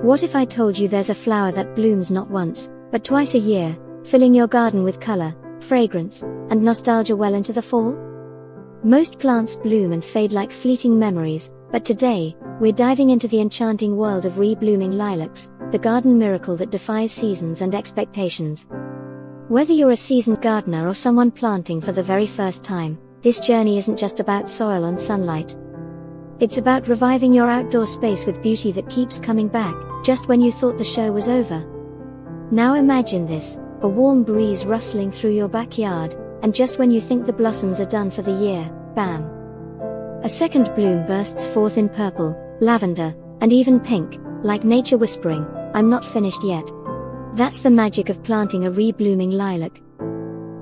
What if I told you there's a flower that blooms not once, but twice a year, filling your garden with color, fragrance, and nostalgia well into the fall? Most plants bloom and fade like fleeting memories, but today, we're diving into the enchanting world of re-blooming lilacs, the garden miracle that defies seasons and expectations. Whether you're a seasoned gardener or someone planting for the very first time, this journey isn't just about soil and sunlight. It's about reviving your outdoor space with beauty that keeps coming back, just when you thought the show was over. Now imagine this, a warm breeze rustling through your backyard, and just when you think the blossoms are done for the year, bam! A second bloom bursts forth in purple, lavender, and even pink, like nature whispering, "I'm not finished yet." That's the magic of planting a re-blooming lilac.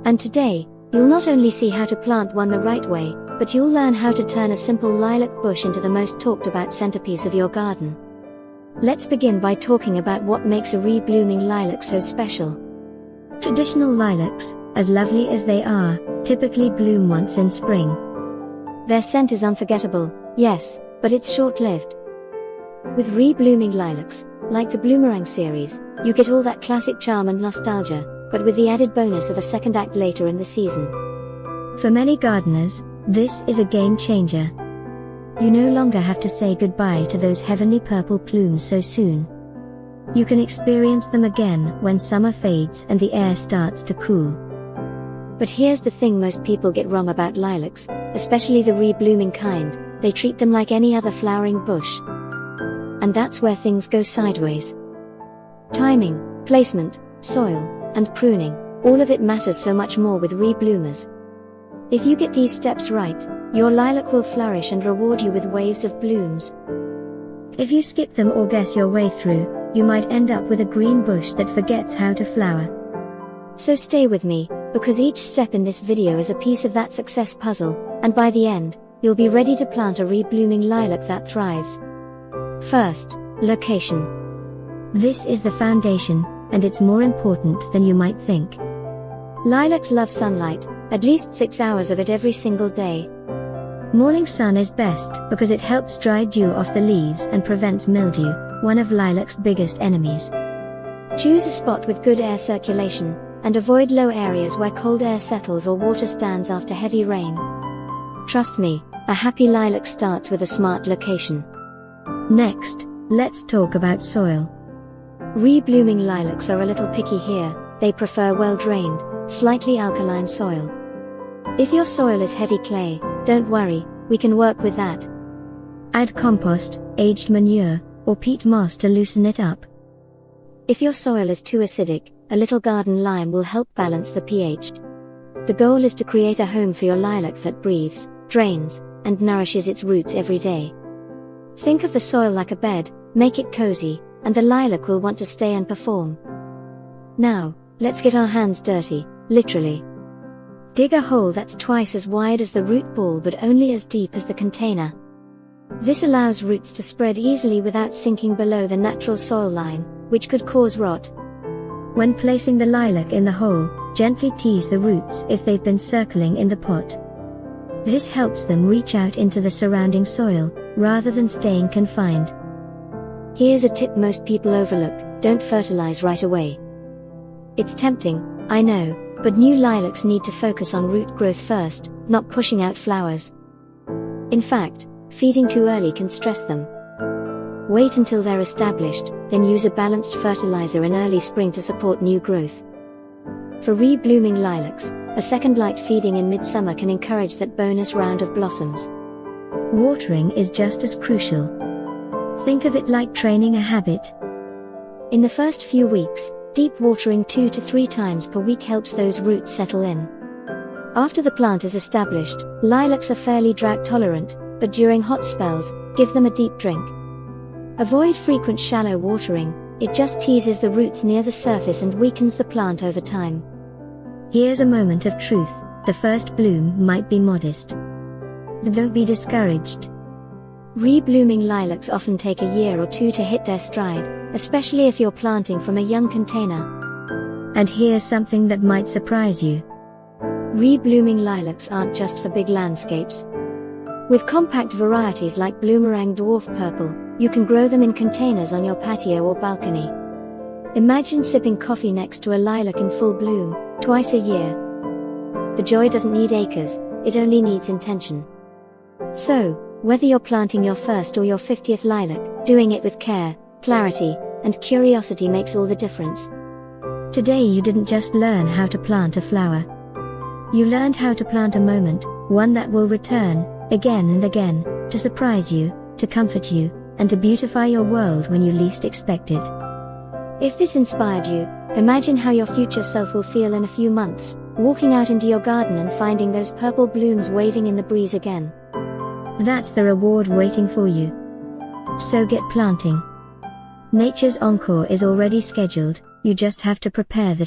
And today, you'll not only see how to plant one the right way, but you'll learn how to turn a simple lilac bush into the most talked about centerpiece of your garden. Let's begin by talking about what makes a re-blooming lilac so special. Traditional lilacs, as lovely as they are, typically bloom once in spring. Their scent is unforgettable, yes, but it's short-lived. With re-blooming lilacs, like the Bloomerang series, you get all that classic charm and nostalgia, but with the added bonus of a second act later in the season. For many gardeners, this is a game changer. You no longer have to say goodbye to those heavenly purple plumes so soon. You can experience them again when summer fades and the air starts to cool. But here's the thing most people get wrong about lilacs, especially the re-blooming kind: they treat them like any other flowering bush. And that's where things go sideways. Timing, placement, soil, and pruning, all of it matters so much more with re-bloomers. If you get these steps right, your lilac will flourish and reward you with waves of blooms. If you skip them or guess your way through, you might end up with a green bush that forgets how to flower. So stay with me, because each step in this video is a piece of that success puzzle, and by the end, you'll be ready to plant a re-blooming lilac that thrives. First, location. This is the foundation, and it's more important than you might think. Lilacs love sunlight, at least 6 hours of it every single day. Morning sun is best because it helps dry dew off the leaves and prevents mildew, one of lilac's biggest enemies. Choose a spot with good air circulation, and avoid low areas where cold air settles or water stands after heavy rain. Trust me, a happy lilac starts with a smart location. Next, let's talk about soil. Re-blooming lilacs are a little picky here. They prefer well-drained, slightly alkaline soil. If your soil is heavy clay, don't worry, we can work with that. Add compost, aged manure, or peat moss to loosen it up. If your soil is too acidic, a little garden lime will help balance the pH. The goal is to create a home for your lilac that breathes, drains, and nourishes its roots every day. Think of the soil like a bed, make it cozy, and the lilac will want to stay and perform. Now, let's get our hands dirty, literally. Dig a hole that's twice as wide as the root ball but only as deep as the container. This allows roots to spread easily without sinking below the natural soil line, which could cause rot. When placing the lilac in the hole, gently tease the roots if they've been circling in the pot. This helps them reach out into the surrounding soil, rather than staying confined. Here's a tip most people overlook: don't fertilize right away. It's tempting, I know, but new lilacs need to focus on root growth first, not pushing out flowers. In fact, feeding too early can stress them. Wait until they're established, then use a balanced fertilizer in early spring to support new growth. For re-blooming lilacs, a second light feeding in midsummer can encourage that bonus round of blossoms. Watering is just as crucial. Think of it like training a habit. In the first few weeks, deep watering 2 to 3 times per week helps those roots settle in. After the plant is established, lilacs are fairly drought tolerant, but during hot spells, give them a deep drink. Avoid frequent shallow watering, it just teases the roots near the surface and weakens the plant over time. Here's a moment of truth: the first bloom might be modest. But don't be discouraged. Re-blooming lilacs often take a year or 2 to hit their stride, especially if you're planting from a young container. And here's something that might surprise you. Re-blooming lilacs aren't just for big landscapes. With compact varieties like Bloomerang Dwarf Purple, You can grow them in containers on your patio or balcony. Imagine sipping coffee next to a lilac in full bloom, twice a year. The joy doesn't need acres, it only needs intention. So, whether you're planting your first or your 50th lilac, doing it with care, clarity, and curiosity makes all the difference. Today you didn't just learn how to plant a flower. You learned how to plant a moment, one that will return, again and again, to surprise you, to comfort you, and to beautify your world when you least expect it. If this inspired you, imagine how your future self will feel in a few months, walking out into your garden and finding those purple blooms waving in the breeze again. That's the reward waiting for you. So get planting. Nature's encore is already scheduled, you just have to prepare the